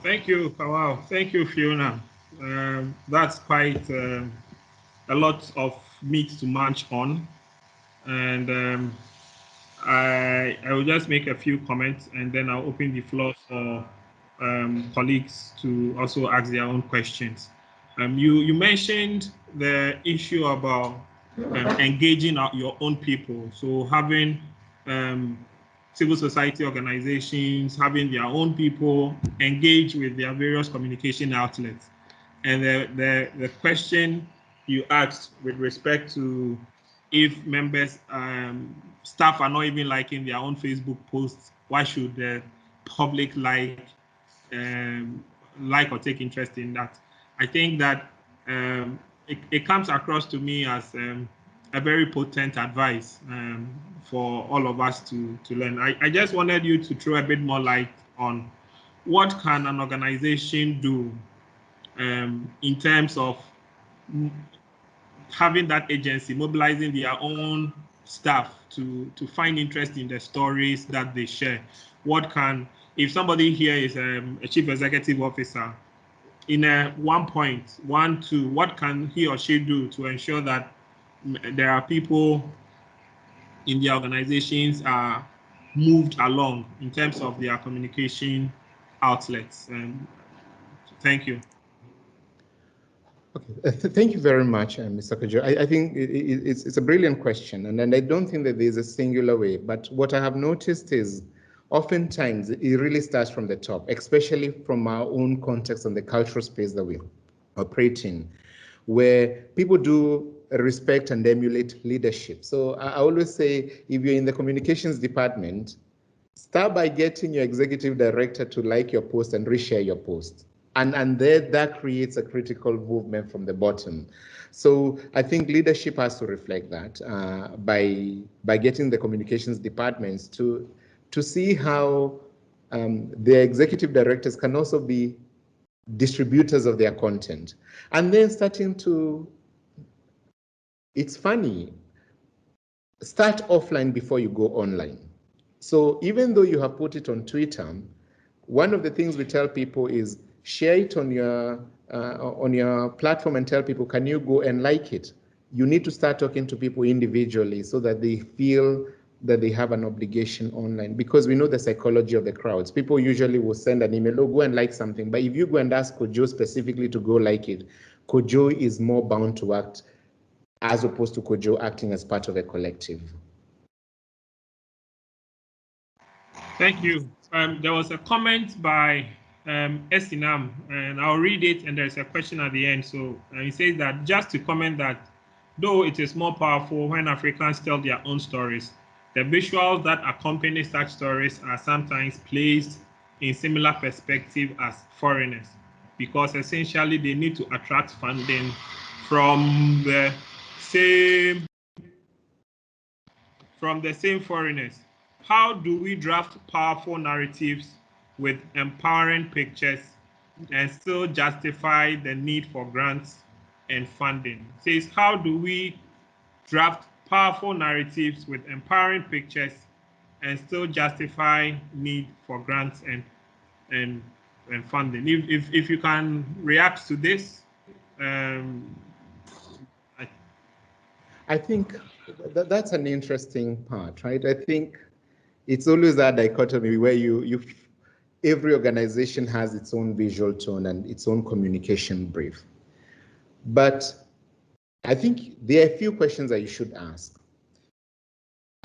Thank you. Wow. Thank you, Fiona. That's quite a lot of meat to munch on. And I will just make a few comments and then I'll open the floor for colleagues to also ask their own questions. You mentioned the issue about engaging your own people. So having civil society organizations, having their own people engage with their various communication outlets. And the question you asked with respect to if members, staff are not even liking their own Facebook posts, why should the public like or take interest in that? I think that it comes across to me as a very potent advice for all of us to learn. I just wanted you to throw a bit more light on what can an organization do in terms of having that agency, mobilizing their own staff to find interest in the stories that they share. What can, if somebody here is a chief executive officer, in a 1 point, 1, 2, what can he or she do to ensure that there are people in the organizations are moved along in terms of their communication outlets? Thank you. Okay, thank you very much, Mr. Kojo. I think it's a brilliant question, and I don't think that there's a singular way, but what I have noticed is oftentimes it really starts from the top, especially from our own context and the cultural space that we operate in, where people do respect and emulate leadership. So I always say, if you're in the communications department, start by getting your executive director to like your post and reshare your post. And there, that creates a critical movement from the bottom. So I think leadership has to reflect that by getting the communications departments to see how their executive directors can also be distributors of their content. And then starting to, it's funny, start offline before you go online. So even though you have put it on Twitter, one of the things we tell people is share it on your platform and tell people, can you go and like it? You need to start talking to people individually so that they feel that they have an obligation online, because we know the psychology of the crowds. People usually will send an email, oh, go and like something. But if you go and ask Kojo specifically to go like it, Kojo is more bound to act as opposed to Kojo acting as part of a collective. Thank you. There was a comment by Esinam, and I'll read it, and there's a question at the end. So he says that just to comment that though it is more powerful when Africans tell their own stories, the visuals that accompany such stories are sometimes placed in similar perspective as foreigners, because essentially they need to attract funding from the same foreigners. How do we draft powerful narratives with empowering pictures and still justify the need for grants and funding? It says, how do we draft powerful narratives with empowering pictures and still justify need for grants and funding? If you can react to this, I think that's an interesting part, right? I think it's always that dichotomy where every organization has its own visual tone and its own communication brief. But I think there are a few questions that you should ask.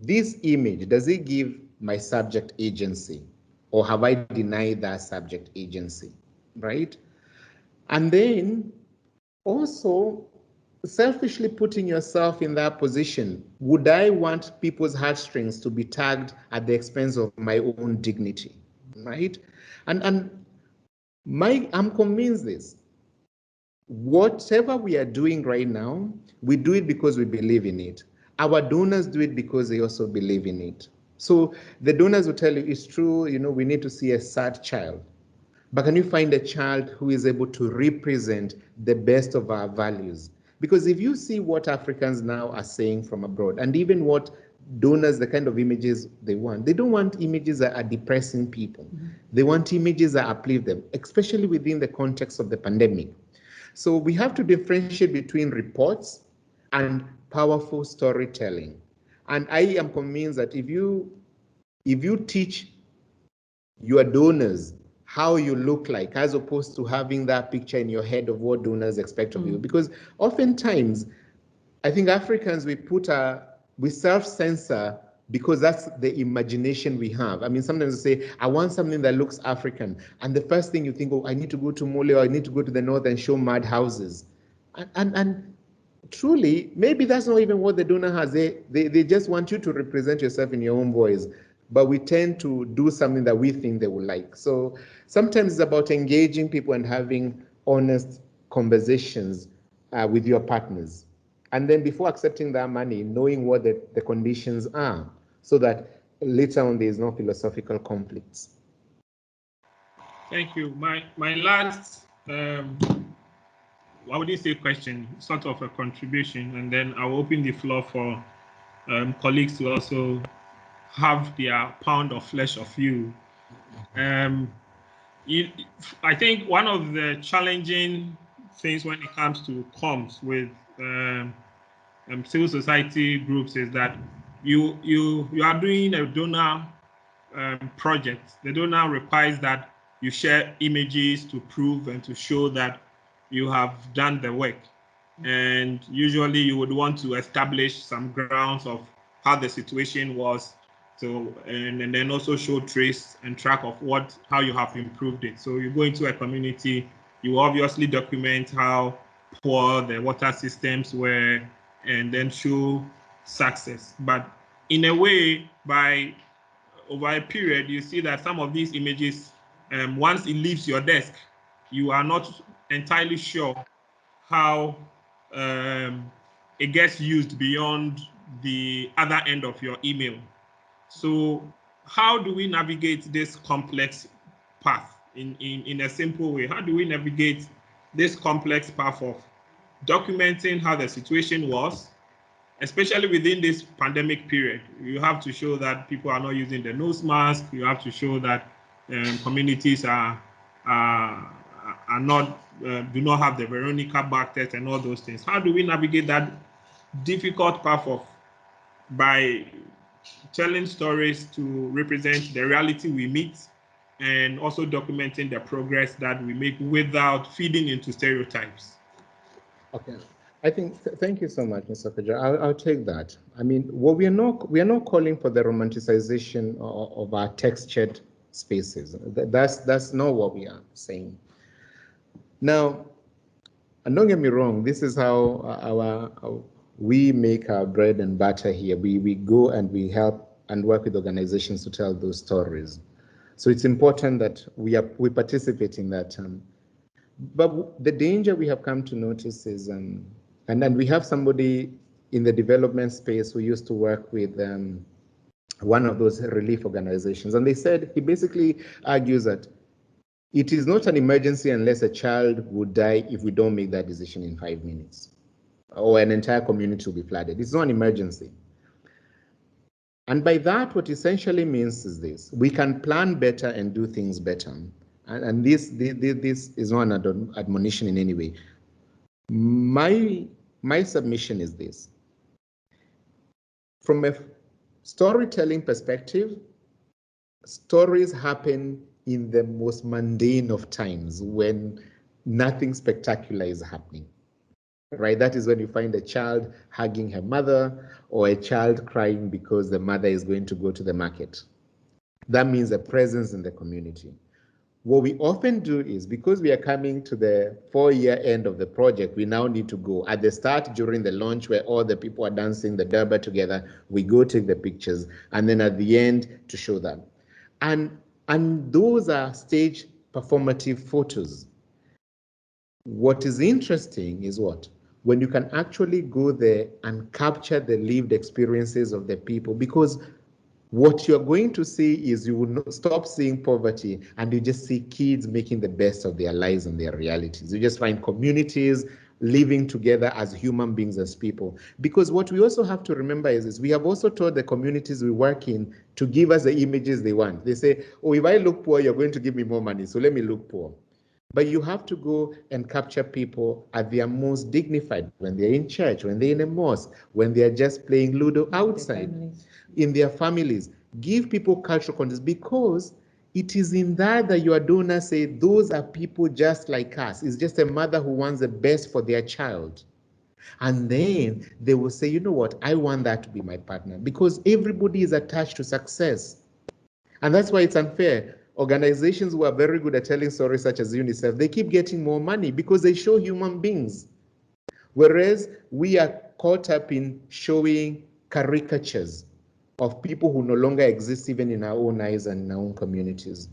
This image, does it give my subject agency, or have I denied that subject agency, right? And then also selfishly putting yourself in that position, would I want people's heartstrings to be tagged at the expense of my own dignity, right? And I'm convinced this, whatever we are doing right now, we do it because we believe in it. Our donors do it because they also believe in it. So the donors will tell you, it's true, we need to see a sad child. But can you find a child who is able to represent the best of our values? Because if you see what Africans now are saying from abroad, and even what donors the kind of images they want. They don't want images that are depressing people. They want images that uplift them, especially within the context of the pandemic. So we have to differentiate between reports and powerful storytelling. And I am convinced that if you teach your donors how you look like, as opposed to having that picture in your head of what donors expect of you, because oftentimes I think Africans, we self-censor because that's the imagination we have. I mean, sometimes we say, I want something that looks African. And the first thing you think, oh, I need to go to Mole, or I need to go to the north and show mad houses. And truly, maybe that's not even what the donor has. They just want you to represent yourself in your own voice. But we tend to do something that we think they will like. So sometimes it's about engaging people and having honest conversations with your partners. And then before accepting that money, knowing what the conditions are, so that later on there is no philosophical conflicts. Thank you. My last, I wouldn't say question, sort of a contribution, and then I'll open the floor for colleagues to also have their pound of flesh of you. I think one of the challenging things when it comes to comms with civil society groups is that you are doing a donor project. The donor requires that you share images to prove and to show that you have done the work. And usually you would want to establish some grounds of how the situation was. So, and then also show trace and track of how you have improved it. So you go into a community, you obviously document how poor the water systems were, and then show success. But in a way, by over a period, you see that some of these images, once it leaves your desk, you are not entirely sure how it gets used beyond the other end of your email. So how do we navigate this complex path in a simple way? How do we navigate this complex path of documenting how the situation was, especially within this pandemic period? You have to show that people are not using the nose mask. You have to show that communities are not do not have the Veronica back test and all those things. How do we navigate that difficult path of by telling stories to represent the reality we meet and also documenting the progress that we make without feeding into stereotypes? Okay. I think, thank you so much, Mr. Kaja. I'll take that. I mean, what we are not calling for the romanticization of our textured spaces. That's not what we are saying. Now, and don't get me wrong, this is how we make our bread and butter here. We go and we help and work with organizations to tell those stories. So it's important that we participate in that. But the danger we have come to notice is, and then we have somebody in the development space who used to work with one of those relief organizations, and he basically argues that it is not an emergency unless a child would die if we don't make that decision in 5 minutes, or an entire community will be flooded. It's not an emergency. And by that, what essentially means is this: we can plan better and do things better. And this is not an admonition in any way. My submission is this: from a storytelling perspective, stories happen in the most mundane of times when nothing spectacular is happening, right? That is when you find a child hugging her mother, or a child crying because the mother is going to go to the market. That means a presence in the community. What we often do is, because we are coming to the 4-year end of the project, we now need to go at the start during the launch where all the people are dancing the Durbar together. We go take the pictures, and then at the end to show them. And those are staged performative photos. What is interesting is when you can actually go there and capture the lived experiences of the people, because what you're going to see is you will stop seeing poverty, and you just see kids making the best of their lives and their realities. You just find communities living together as human beings, as people. Because what we also have to remember is we have also told the communities we work in to give us the images they want. They say, oh, if I look poor, you're going to give me more money, so let me look poor. But you have to go and capture people at their most dignified, when they're in church, when they're in a mosque, when they're just playing Ludo outside, in their families. Give people cultural context, because it is in that your donors say, those are people just like us. It's just a mother who wants the best for their child. And then they will say, you know what, I want that to be my partner, because everybody is attached to success. And that's why it's unfair. Organizations who are very good at telling stories, such as UNICEF, they keep getting more money because they show human beings. Whereas we are caught up in showing caricatures of people who no longer exist even in our own eyes and in our own communities.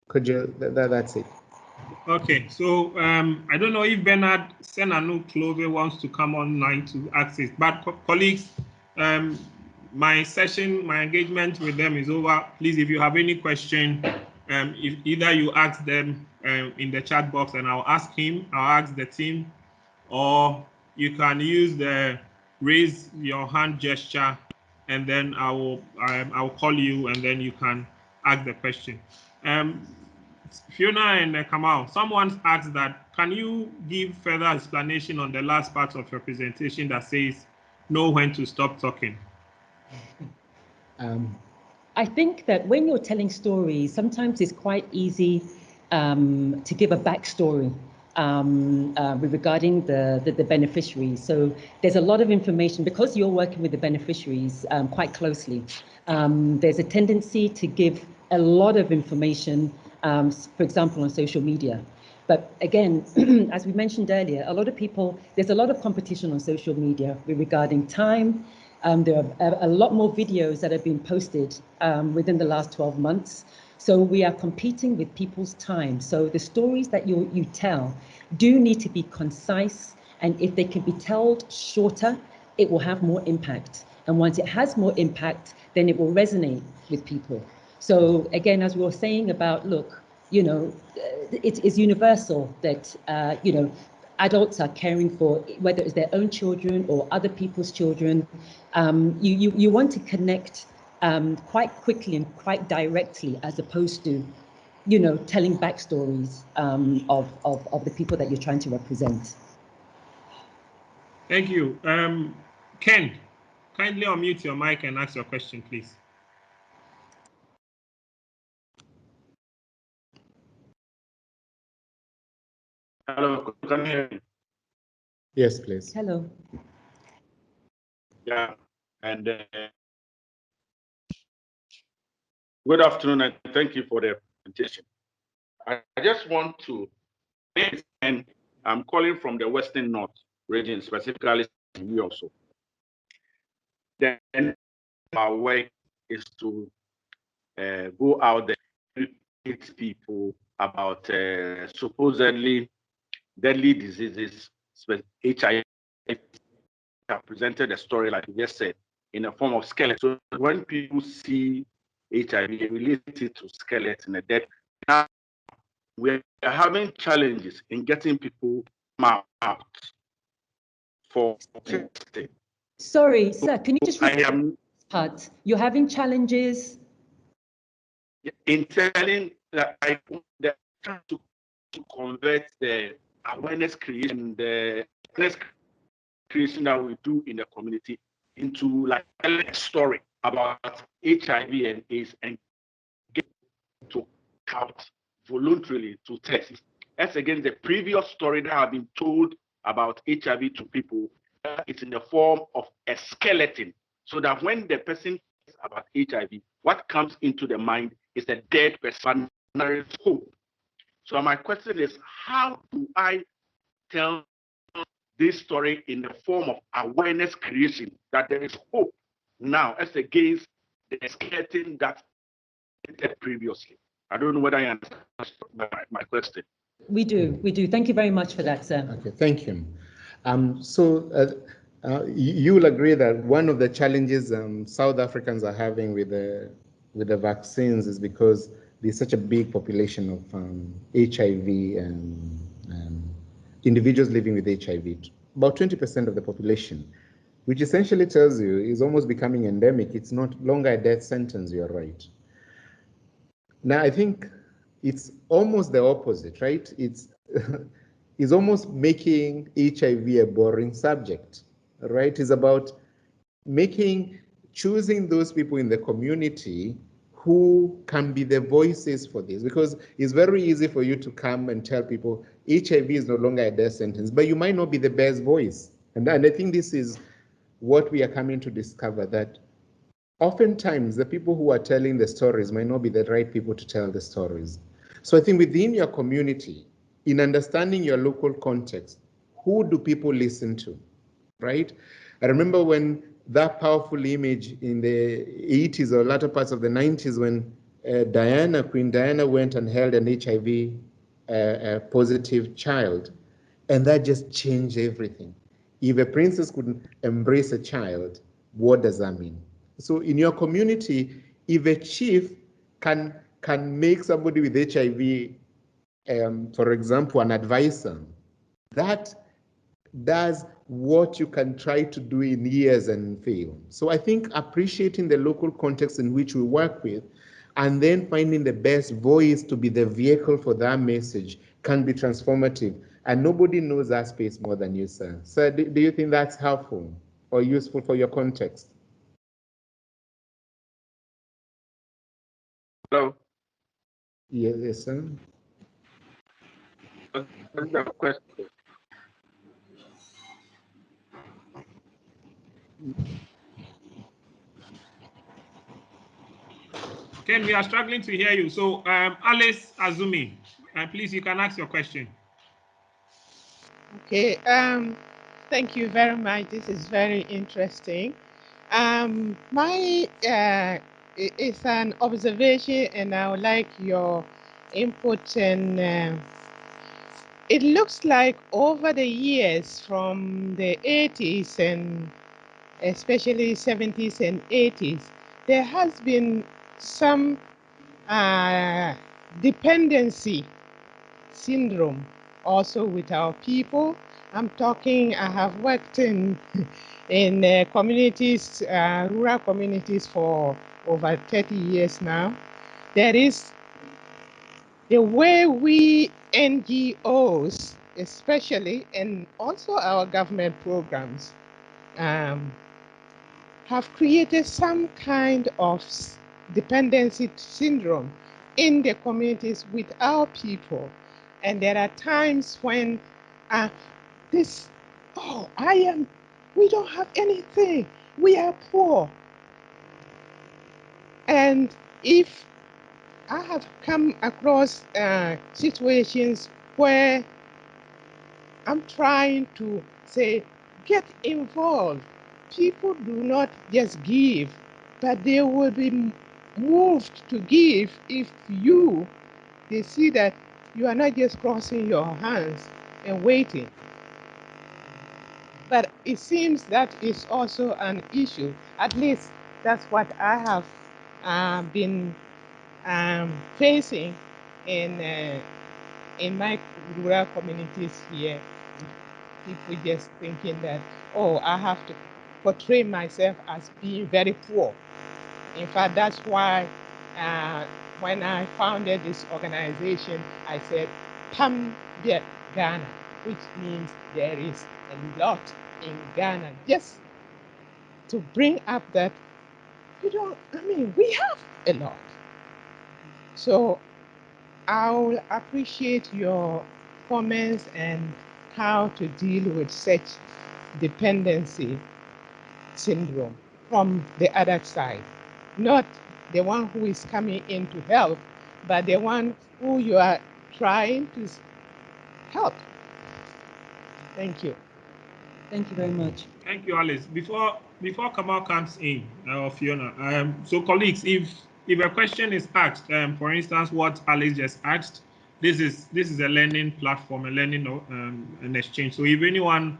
Could you, that's it. Okay, so I don't know if Bernard Senanu Clove wants to come online to access, but colleagues, my session, my engagement with them is over. Please, if you have any question, if either you ask them in the chat box and I'll ask him, I'll ask the team, or you can use the raise your hand gesture, and then I'll call you, and then you can ask the question. Fiona and Kamal, someone asked that, can you give further explanation on the last part of your presentation that says, know when to stop talking? I think that when you're telling stories, sometimes it's quite easy to give a backstory regarding the beneficiaries. So there's a lot of information, because you're working with the beneficiaries quite closely. There's a tendency to give a lot of information, for example, on social media. But again, as we mentioned earlier, a lot of people, there's a lot of competition on social media regarding time. There are a lot more videos that have been posted within the last 12 months. So we are competing with people's time. So the stories that you tell do need to be concise, and if they can be told shorter, it will have more impact. And once it has more impact, then it will resonate with people. So again, as we were saying about, look, you know, it is universal that, you know, adults are caring for, whether it's their own children or other people's children. You want to connect quite quickly and quite directly, as opposed to, you know, telling backstories of the people that you're trying to represent. Thank you. Ken, kindly unmute your mic and ask your question, please. Hello, can you hear me? Yes, please. Hello. Yeah, and good afternoon, and thank you for the presentation. I just want to, and I'm calling from the Western North region, specifically in also. Then our work is to go out there and educate people about supposedly deadly diseases, HIV. I presented a story, like you just said, in the form of skeleton. So when people see HIV, they relate it to skeleton, a dead. Now we're having challenges in getting people out for testing. Sorry, sir, can you just repeat this part? You're having challenges in telling that they're trying to convert the awareness creation, the awareness creation that we do in the community into like a story about HIV and AIDS, and get to out voluntarily to test. That's against the previous story that have been told about HIV to people. It's in the form of a skeleton, so that when the person thinks about HIV, what comes into the mind is a dead person. There is hope. So my question is, how do I tell this story in the form of awareness creation that there is hope now as against the skeleton that did previously? I don't know whether I understand my question. We do. Thank you very much for that, sir. Okay, thank you. You will agree that one of the challenges South Africans are having with the with the vaccines is because there's such a big population of HIV and individuals living with HIV, about 20% of the population, which essentially tells you is almost becoming endemic. It's not longer a death sentence, you're right. Now, I think it's almost the opposite, right? It's almost making HIV a boring subject, right? It's about choosing those people in the community who can be the voices for this, because it's very easy for you to come and tell people HIV is no longer a death sentence, but you might not be the best voice. And I think this is what we are coming to discover, that oftentimes the people who are telling the stories might not be the right people to tell the stories. So I think within your community, in understanding your local context, who do people listen to, right? I remember when that powerful image in the 80s or latter parts of the 90s when Queen Diana went and held an HIV positive child, and that just changed everything. If a princess could embrace a child, what does that mean? So in your community, if a chief can make somebody with HIV, for example, an advisor, that does what you can try to do in years and fail. So I think appreciating the local context in which we work with, and then finding the best voice to be the vehicle for that message can be transformative. And nobody knows that space more than you, sir. So do you think that's helpful or useful for your context? Hello. Yes, sir. Question. Ken, we are struggling to hear you. So, Alice Azumi, please, you can ask your question. Okay. Thank you very much. This is very interesting. My it's an observation, and I would like your input. And it looks like over the years, from the 80s and especially 70s and 80s, there has been some dependency syndrome also with our people. I have worked in communities, rural communities for over 30 years now. There is the way we NGOs, especially, and also our government programs, have created some kind of dependency syndrome in the communities with our people. And there are times when we don't have anything, we are poor. And if I have come across situations where I'm trying to say, get involved. People do not just give, but they will be moved to give if they see that you are not just crossing your hands and waiting. But it seems that is also an issue. At least that's what I have been facing in my rural communities here. People just thinking that, oh, I have to portray myself as being very poor. In fact, that's why when I founded this organization, I said, Pam Viet Ghana, which means there is a lot in Ghana, just to bring up that we have a lot. So I'll appreciate your comments and how to deal with such dependency syndrome from the other side. Not the one who is coming in to help, but the one who you are trying to help. Thank you. Thank you very much. Thank you, Alice. Before Kamal comes in, or Fiona, so colleagues, if a question is asked, for instance, what Alice just asked, this is a learning platform, a learning an exchange. So if anyone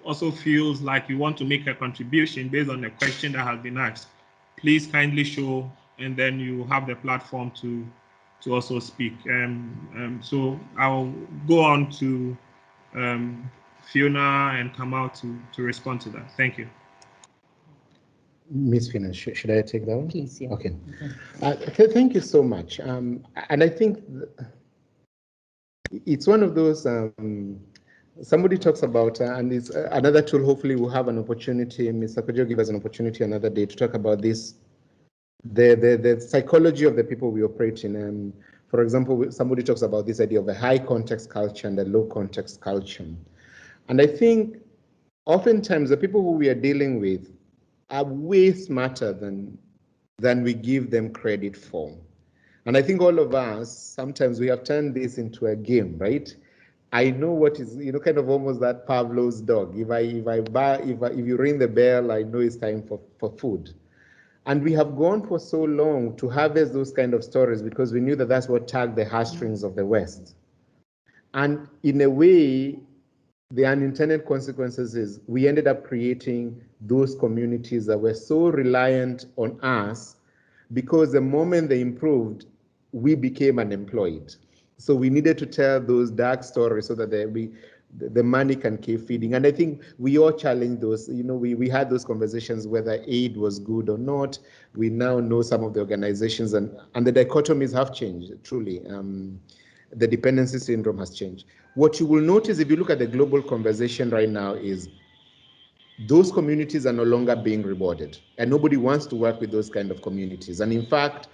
also feels like you want to make a contribution based on the question that has been asked, please kindly show and then you have the platform to also speak. So I'll go on to Fiona and Kamal to respond to that. Thank you. Ms. Fiona, should I take that one? Please, yeah. Okay. Thank you so much. And I think it's one of those, somebody talks about, and it's another tool, hopefully we'll have an opportunity, Mr. Kojo give us an opportunity another day to talk about this, the psychology of the people we operate in. For example, somebody talks about this idea of a high context culture and a low context culture. And I think oftentimes the people who we are dealing with are way smarter than we give them credit for. And I think all of us, sometimes we have turned this into a game, right? I know what is, kind of almost that Pavlov's dog. If you ring the bell, I know it's time for food. And we have gone for so long to harvest those kind of stories because we knew that that's what tugged the heartstrings of the West. And in a way, the unintended consequences is we ended up creating those communities that were so reliant on us because the moment they improved, we became unemployed. So we needed to tell those dark stories so that the money can keep feeding. And I think we all challenged those. We had those conversations whether aid was good or not. We now know some of the organizations, and the dichotomies have changed, truly. The dependency syndrome has changed. What you will notice if you look at the global conversation right now is those communities are no longer being rewarded, and nobody wants to work with those kind of communities. And in fact,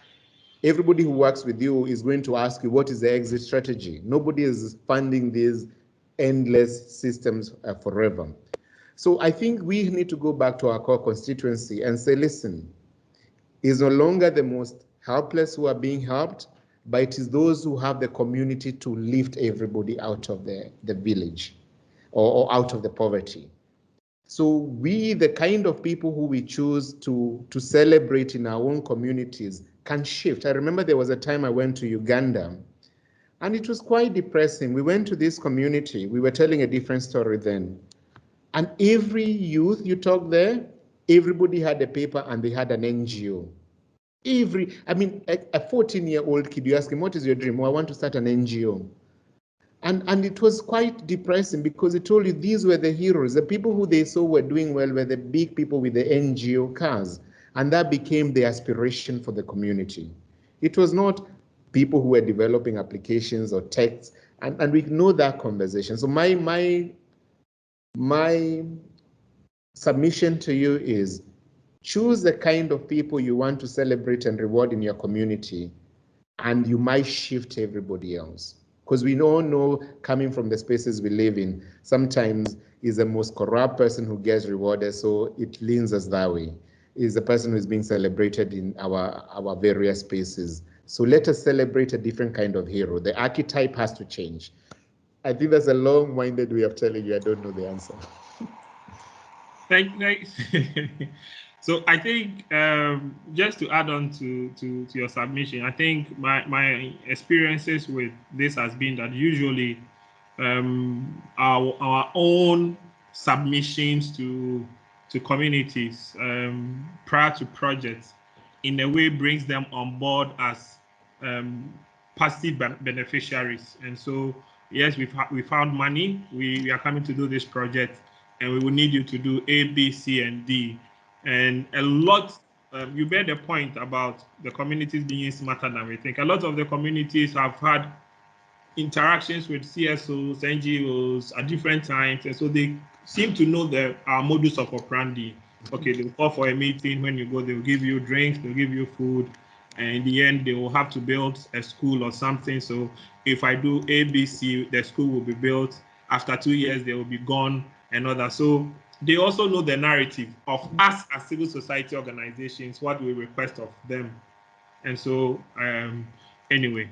everybody who works with you is going to ask you, what is the exit strategy? Nobody is funding these endless systems forever. So I think we need to go back to our core constituency and say, listen, it's no longer the most helpless who are being helped, but it is those who have the community to lift everybody out of the village or out of the poverty. So we, the kind of people who we choose to celebrate in our own communities, can shift. I remember there was a time I went to Uganda, and it was quite depressing. We went to this community. We were telling a different story then. And every youth you talk there, everybody had a paper and they had an NGO. A 14-year-old kid, you ask him, what is your dream? Oh, I want to start an NGO. And it was quite depressing because it told you these were the heroes. The people who they saw were doing well were the big people with the NGO cars. And that became the aspiration for the community. It was not people who were developing applications or texts. And we know that conversation. So my submission to you is choose the kind of people you want to celebrate and reward in your community, and you might shift everybody else. Because we all know, coming from the spaces we live in, sometimes is the most corrupt person who gets rewarded, so it leans us that way. Is the person who is being celebrated in our various spaces. So let us celebrate a different kind of hero. The archetype has to change. I think that's a long-winded way of telling you I don't know the answer. Thanks. So I think just to add on to your submission, I think my experiences with this has been that usually our own submissions to communities prior to projects in a way brings them on board as passive beneficiaries. And so yes, we found money, we are coming to do this project, and we will need you to do A, B, C, and D. And a lot, you made a point about the communities being smarter than we think. A lot of the communities have had interactions with CSOs, NGOs at different times, and so they seem to know our modus of operandi. Okay, they'll call for a meeting. When you go, they'll give you drinks, they'll give you food, and in the end, they will have to build a school or something. So if I do ABC, the school will be built. After 2 years, they will be gone and all that. So they also know the narrative of us as civil society organizations, what we request of them. And so anyway,